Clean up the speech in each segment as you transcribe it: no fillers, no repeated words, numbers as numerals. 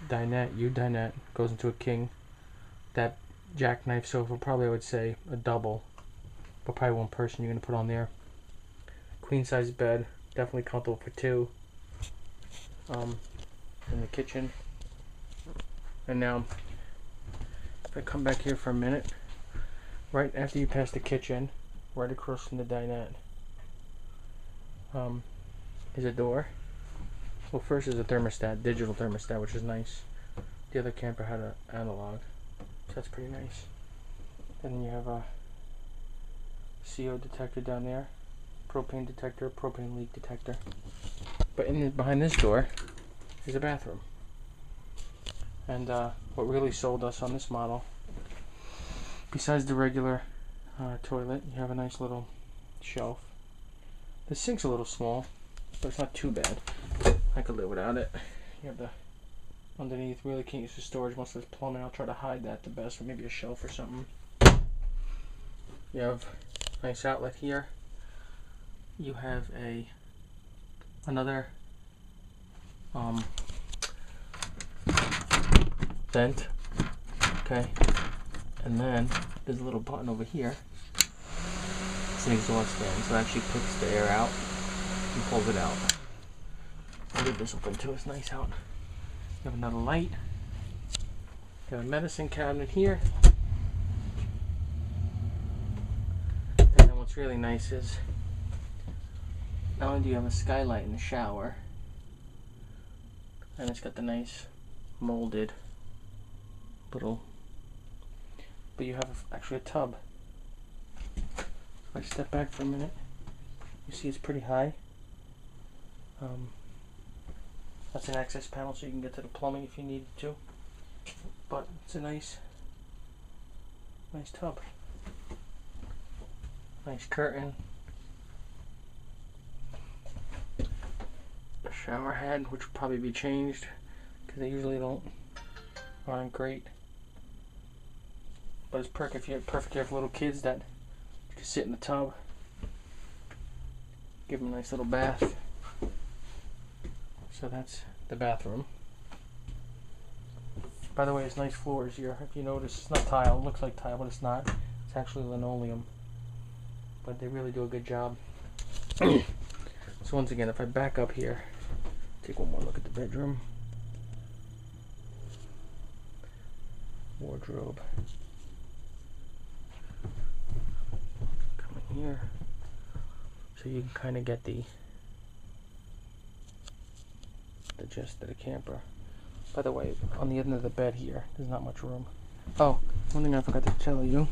dinette goes into a king. That jackknife sofa, probably I would say a double, but probably one person you're gonna put on there. Queen size bed, definitely comfortable for two. In the kitchen. And now, if I come back here for a minute, right after you pass the kitchen, right across from the dinette, is a door. Well, first is a thermostat, digital thermostat, which is nice. The other camper had an analog, so that's pretty nice. And then you have a CO detector down there, propane detector, propane leak detector. But behind this door is a bathroom. And what really sold us on this model, besides the regular toilet, you have a nice little shelf. The sink's a little small, but it's not too bad. I could live without it. You have the underneath, really can't use for storage. Most of it's plumbing. I'll try to hide that the best, or maybe a shelf or something. You have a nice outlet here. You have another vent, okay, and then there's a little button over here. It's an exhaust fan, so it actually puts the air out and pulls it out. I'll leave this open too, it's nice out. You have another light. You have a medicine cabinet here. And then what's really nice is, not only do you have a skylight in the shower, and it's got the nice molded little, but you have actually a tub. If I step back for a minute, you see it's pretty high. That's an access panel, so you can get to the plumbing if you needed to. But it's a nice tub. Nice curtain. A shower head, which will probably be changed because they usually aren't great. But it's perfect here for little kids that you can sit in the tub, give them a nice little bath. So that's the bathroom. By the way, it's nice floors here. If you notice, it's not tile. It looks like tile, but it's not. It's actually linoleum. But they really do a good job. So once again, if I back up here, take one more look at the bedroom. Wardrobe. Come in here. So you can kind of get the gist of the camper. By the way, on the end of the bed here, there's not much room. Oh, one thing I forgot to tell you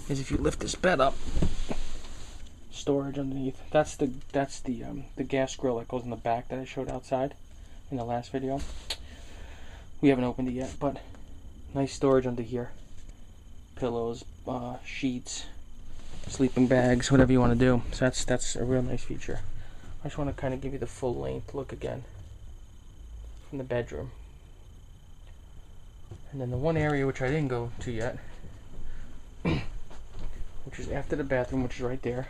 is if you lift this bed up, storage underneath. That's the gas grill that goes in the back that I showed outside in the last video. We haven't opened it yet, but nice storage under here. Pillows, sheets, sleeping bags, whatever you want to do. So that's a real nice feature. I just want to kind of give you the full length look again from the bedroom. And then the one area which I didn't go to yet, which is after the bathroom, which is right there,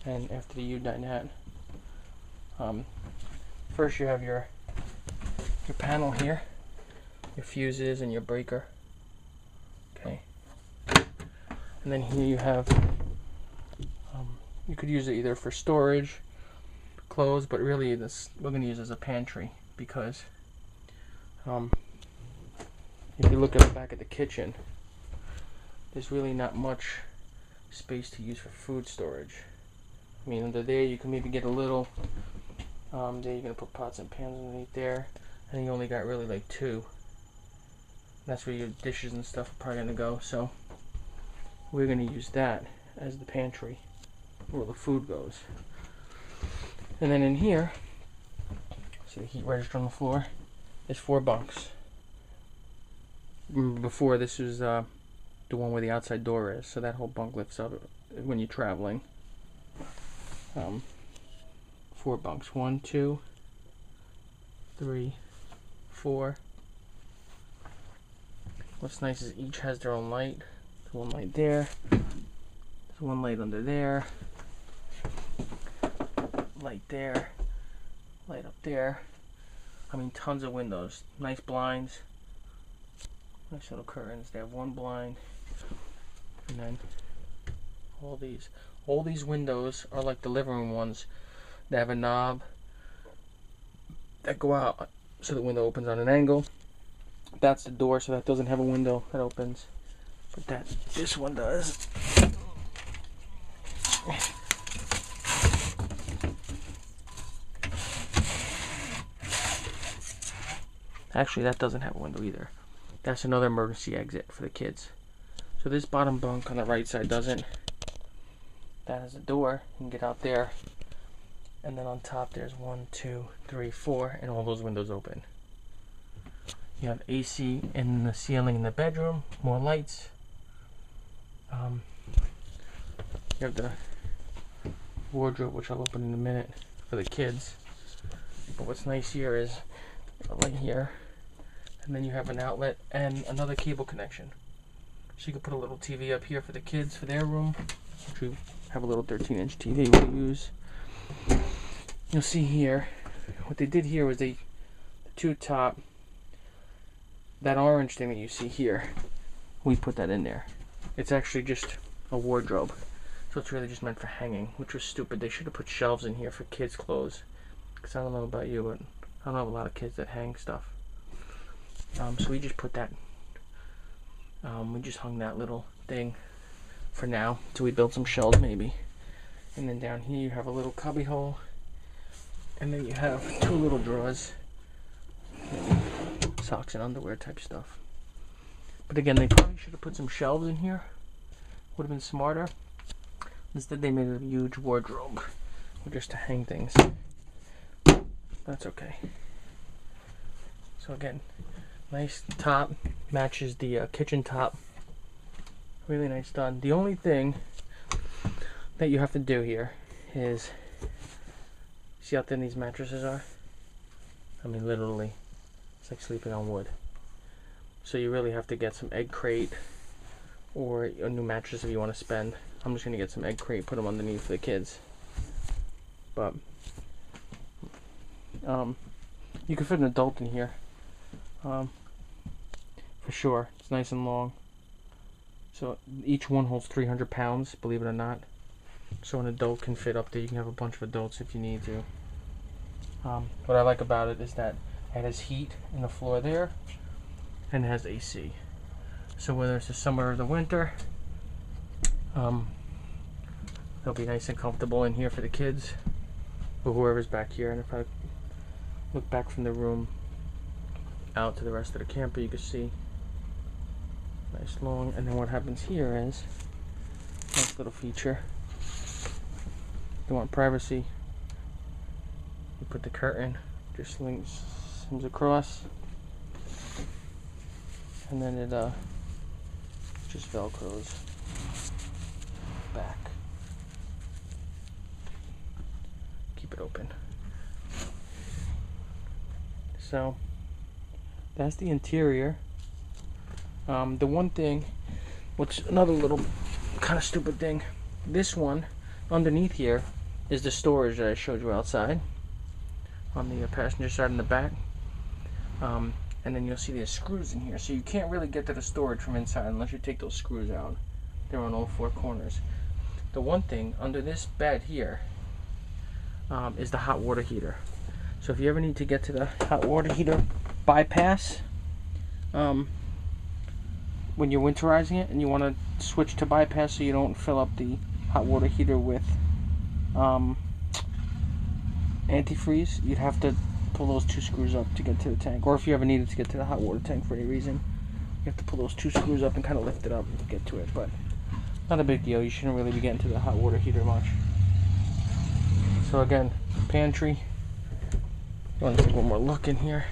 and after the U-dinette. First you have your panel here, your fuses and your breaker. Okay. And then here you have, you could use it either for storage, clothes, but really this we're going to use as a pantry because if you look at the back of the kitchen, there's really not much space to use for food storage. I mean, under there you can maybe get a little, there you're going to put pots and pans underneath there, and you only got really like two. That's where your dishes and stuff are probably going to go, so we're going to use that as the pantry where the food goes. And then in here, see the heat register on the floor, there's 4 bunks. Before, this was the one where the outside door is, so that whole bunk lifts up when you're traveling. 4 bunks. 1, 2, 3, 4. What's nice is each has their own light. There's one light there. There's one light under there. Light there. Light up there. I mean, tons of windows. Nice blinds. Nice little curtains. They have one blind. And then all these windows are like the living room ones. They have a knob that go out so the window opens on an angle. That's the door, so that doesn't have a window that opens. But this one does. Actually, that doesn't have a window either. That's another emergency exit for the kids. So this bottom bunk on the right side doesn't. That has a door. You can get out there. And then on top there's 1, 2, 3, 4, and all those windows open. You have AC in the ceiling in the bedroom, more lights. You have the wardrobe, which I'll open in a minute, for the kids. But what's nice here is a light here, and then you have an outlet and another cable connection. So you can put a little TV up here for the kids for their room, which we have a little 13-inch TV we use. You'll see here, what they did here was the two top, that orange thing that you see here, we put that in there. It's actually just a wardrobe. So it's really just meant for hanging, which was stupid. They should have put shelves in here for kids' clothes. Because I don't know about you, but I don't have a lot of kids that hang stuff. So we just put that, we just hung that little thing for now, till we build some shelves maybe. And then down here you have a little cubby hole. And then you have 2 little drawers. Socks and underwear type stuff. But again, they probably should have put some shelves in here. Would have been smarter. Instead they made a huge wardrobe just to hang things. That's okay. So again, nice top, matches the kitchen top. Really nice done. The only thing that you have to do here is, see how thin these mattresses are? I mean, literally, it's like sleeping on wood. So you really have to get some egg crate or a new mattress if you want to spend. I'm just going to get some egg crate, put them underneath for the kids. But you can fit an adult in here, for sure. It's nice and long. So each one holds 300 pounds, believe it or not. So an adult can fit up there. You can have a bunch of adults if you need to. What I like about it is that it has heat in the floor there, and it has AC. So whether it's the summer or the winter, it'll be nice and comfortable in here for the kids, or whoever's back here. And if I look back from the room out to the rest of the camper, you can see nice long. And then what happens here is, nice little feature. If you want privacy, you put the curtain, just swims across, and then it just velcros back. Keep it open. So that's the interior. The one thing, which another little kind of stupid thing, this one underneath here is the storage that I showed you outside on the passenger side in the back. And then you'll see there's screws in here, so you can't really get to the storage from inside unless you take those screws out. They're on all 4 corners. The one thing under this bed here is the hot water heater. So if you ever need to get to the hot water heater bypass, when you're winterizing it and you want to switch to bypass so you don't fill up the hot water heater with antifreeze, you'd have to pull those 2 screws up to get to the tank. Or if you ever needed to get to the hot water tank for any reason, you have to pull those 2 screws up and kind of lift it up to get to it. But not a big deal. You shouldn't really be getting to the hot water heater much. So again, pantry. You want to take one more look in here.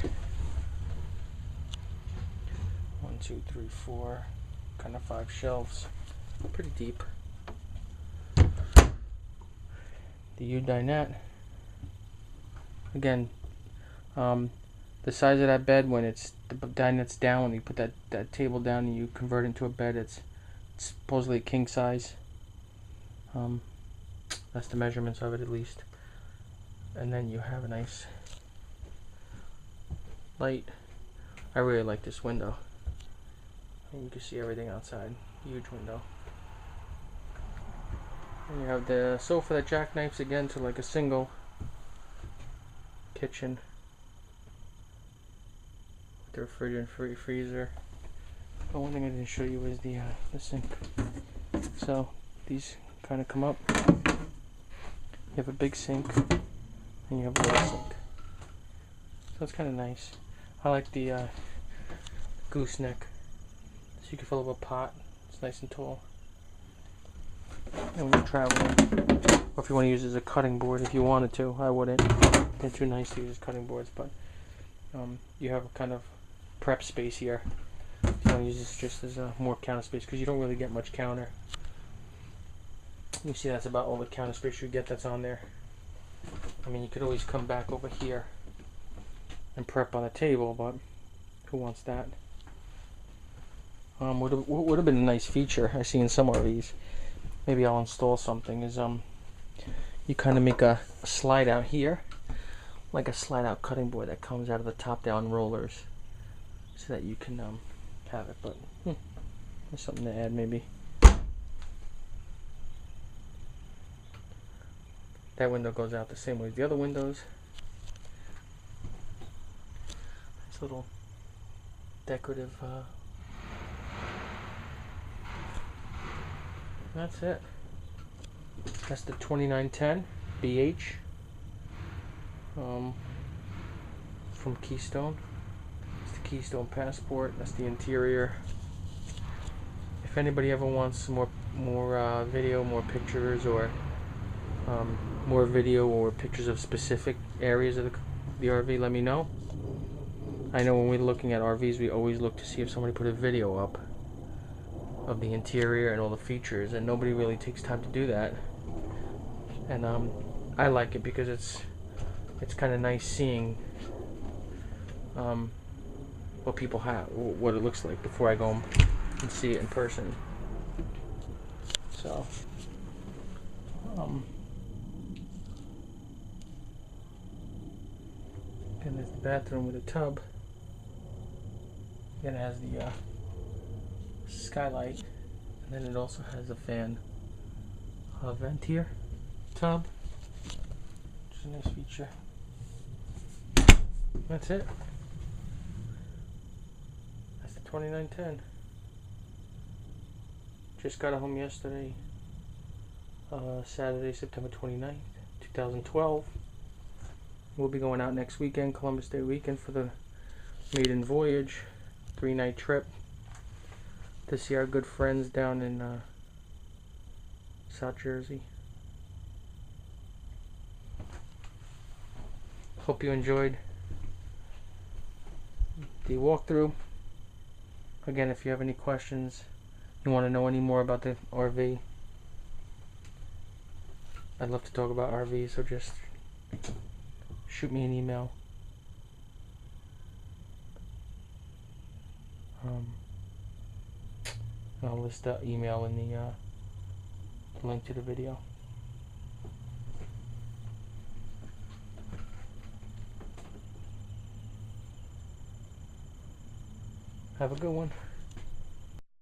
1, 2, 3, 4, kind of 5 shelves. Pretty deep. The U dinette. Again, the size of that bed, when it's the dinette's down, when you put that table down and you convert it into a bed, it's supposedly king size. That's the measurements of it, at least. And then you have a nice light. I really like this window. And you can see everything outside. Huge window. And you have the sofa that jackknifes again to like a single kitchen. With the refrigerator and freezer. The one thing I didn't show you is the sink. So these kind of come up. You have a big sink and you have a little sink. So it's kind of nice. I like the gooseneck. So you can fill up a pot. It's nice and tall. And when you're traveling, or if you want to use it as a cutting board, if you wanted to, I wouldn't. They're too nice to use as cutting boards, but you have a kind of prep space here. You want to use this just as more counter space because you don't really get much counter. You see that's about all the counter space you get that's on there. I mean, you could always come back over here and prep on a table, but who wants that? What would have been a nice feature I see in some RVs. Maybe I'll install something. Is you kind of make a slide out here, like a slide out cutting board that comes out of the top down rollers, so that you can have it. But there's something to add maybe. That window goes out the same way as the other windows. This little decorative. That's it. That's the 2910 BH from Keystone. It's the Keystone Passport. That's the interior. If anybody ever wants more video, more pictures, or more video or pictures of specific areas of the RV, let me know. I know when we're looking at RVs, we always look to see if somebody put a video up of the interior and all the features, and nobody really takes time to do that. And I like it because it's kind of nice seeing what people have, what it looks like before I go and see it in person. So and there's the bathroom with a tub. Then it has the skylight, and then it also has a fan vent here, tub, which is a nice feature. That's it. That's the 2910. Just got it home yesterday, Saturday, September 29th, 2012. We'll be going out next weekend, Columbus Day weekend, for the maiden voyage, 3-night trip to see our good friends down in South Jersey. Hope you enjoyed the walkthrough. Again, if you have any questions, you want to know any more about the RV, I'd love to talk about RVs, so just shoot me an email. I'll list the email in the link to the video. Have a good one.